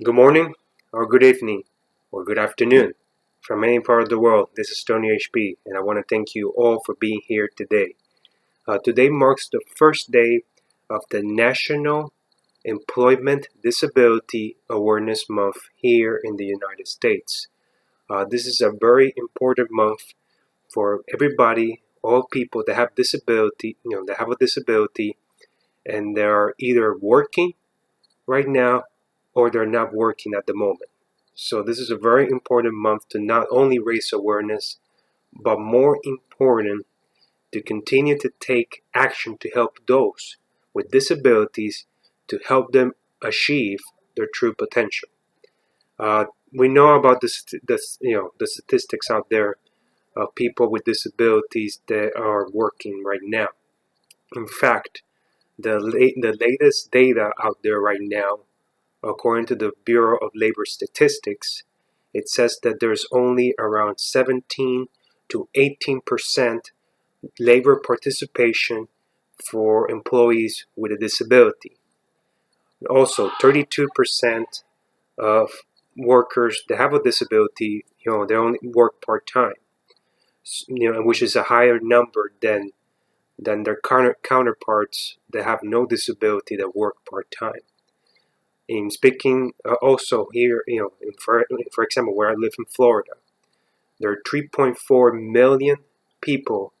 Good morning, or good evening, or good afternoon. From any part of the world, this is Tony HB, and I want to thank you all for being here today. Today marks the first day of the National Employment Disability Awareness Month here in the United States. This is a very important month for everybody, all people that have disability, that have a disability, and they are either working right now or they're not working at the moment. So this is a very important month to not only raise awareness, but more important, to continue to take action to help those with disabilities to help them achieve their true potential. We know about the statistics out there of people with disabilities that are working right now. In fact, the latest data out there right now, according to the Bureau of Labor Statistics, it says that there's only around 17 to 18% labor participation for employees with a disability. Also, 32% of workers that have a disability, they only work part-time, which is a higher number than their counterparts that have no disability that work part-time. In speaking also here, for example, where I live in Florida, there are 3.4 million people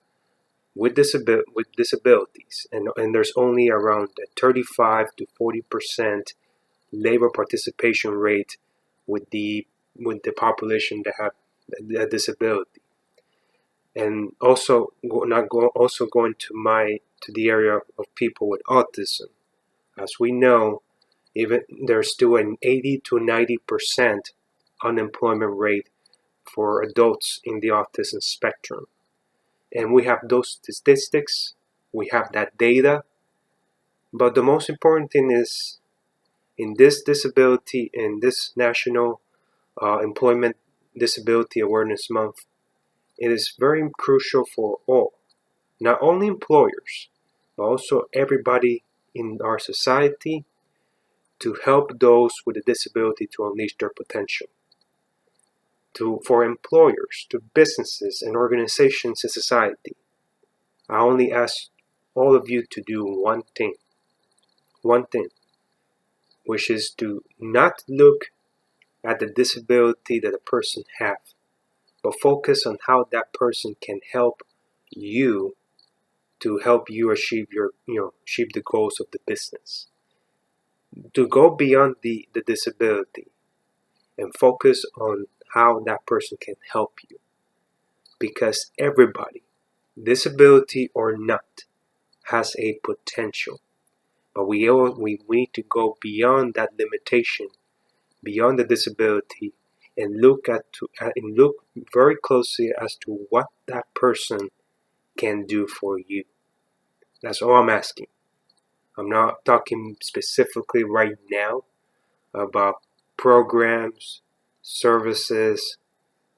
with disabilities, and there's only around a 35 to 40% labor participation rate with the population that have a disability. And also going to the area of people with autism. As we know, even there's still an 80 to 90% unemployment rate for adults in the autism spectrum. And we have those statistics, we have that data, but the most important thing is, in this National Employment Disability Awareness Month, it is very crucial for all, not only employers, but also everybody in our society, to help those with a disability to unleash their potential. For employers, to businesses and organizations in society, I only ask all of you to do one thing, which is to not look at the disability that a person has, but focus on how that person can help you to help you achieve achieve the goals of the business. To go beyond the disability and focus on how that person can help you. Because everybody, disability or not, has a potential. But we need to go beyond that limitation, beyond the disability, and look very closely as to what that person can do for you. That's all I'm asking. I'm not talking specifically right now about programs, services,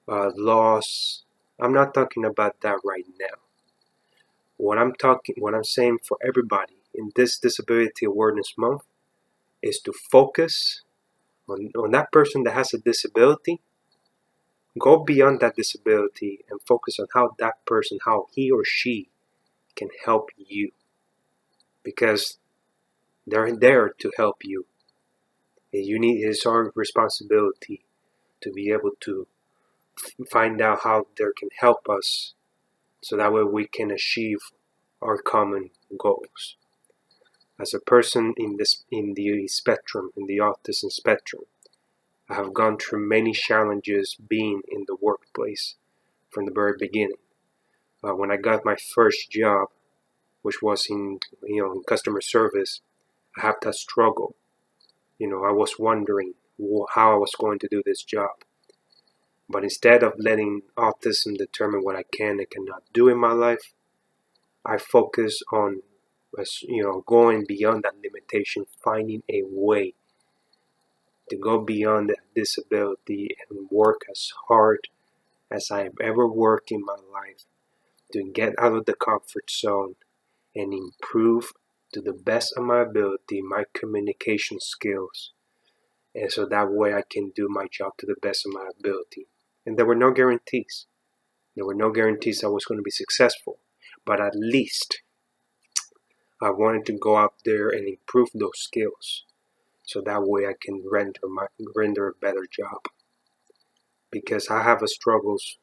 laws. I'm not talking about that right now. What I'm saying for everybody in this Disability Awareness Month is to focus on that person that has a disability. Go beyond that disability and focus on how that person, how he or she can help you. Because they're there to help you. It's our responsibility to be able to find out how they can help us, so that way we can achieve our common goals. As a person in the autism spectrum, I have gone through many challenges being in the workplace from the very beginning. When I got my first job, which was in customer service, I had that struggle. I was wondering how I was going to do this job. But instead of letting autism determine what I can and cannot do in my life, I focus on going beyond that limitation, finding a way to go beyond that disability and work as hard as I have ever worked in my life to get out of the comfort zone and improve to the best of my ability my communication skills, and so that way I can do my job to the best of my ability. And there were no guarantees. There were no guarantees I was going to be successful, but at least I wanted to go out there and improve those skills, so that way I can render a better job. Because I have a struggles,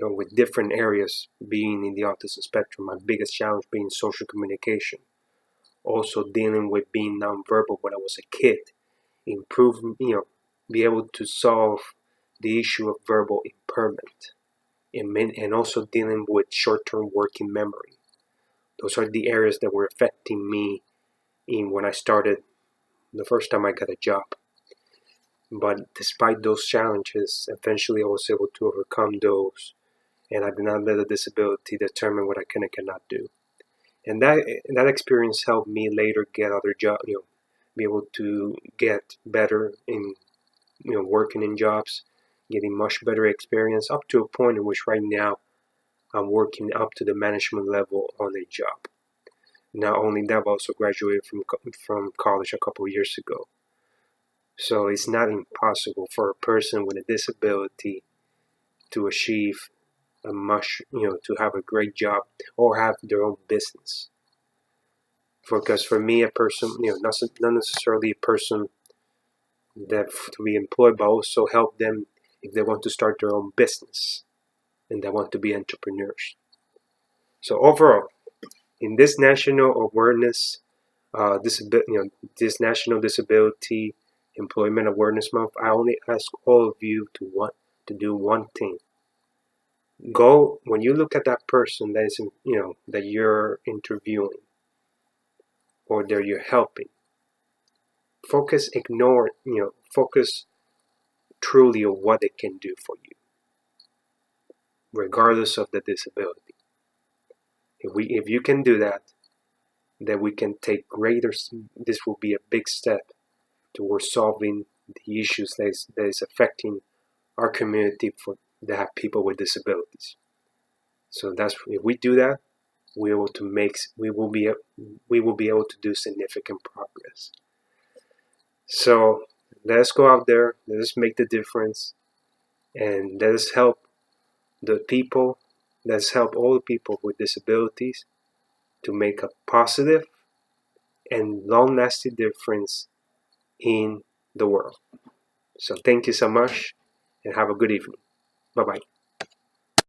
with different areas being in the autism spectrum. My biggest challenge being social communication. Also dealing with being nonverbal when I was a kid. Improve, be able to solve the issue of verbal impairment. And also dealing with short-term working memory. Those are the areas that were affecting me when I started the first time I got a job. But despite those challenges, eventually I was able to overcome those, and I did not let a disability determine what I can and cannot do. And that experience helped me later get other jobs, be able to get better in, working in jobs, getting much better experience up to a point in which right now I'm working up to the management level on a job. Not only that, I've also graduated from college a couple of years ago. So it's not impossible for a person with a disability to achieve to have a great job or have their own business. Because for me, a person, not necessarily a person that to be employed, but also help them if they want to start their own business and they want to be entrepreneurs. So overall, in this national awareness, this National Disability Employment Awareness Month, I only ask all of you to do one thing. Go when you look at that person that is, that you're interviewing or that you're helping. Focus truly on what they can do for you, regardless of the disability. If you can do that, then we can take this will be a big step towards solving the issues that is affecting our community that have people with disabilities. So if we do that, we will be able to do significant progress. So let's go out there, let's make the difference, and let's help all the people with disabilities to make a positive and long-lasting difference in the world. So thank you so much and have a good evening. Bye-bye.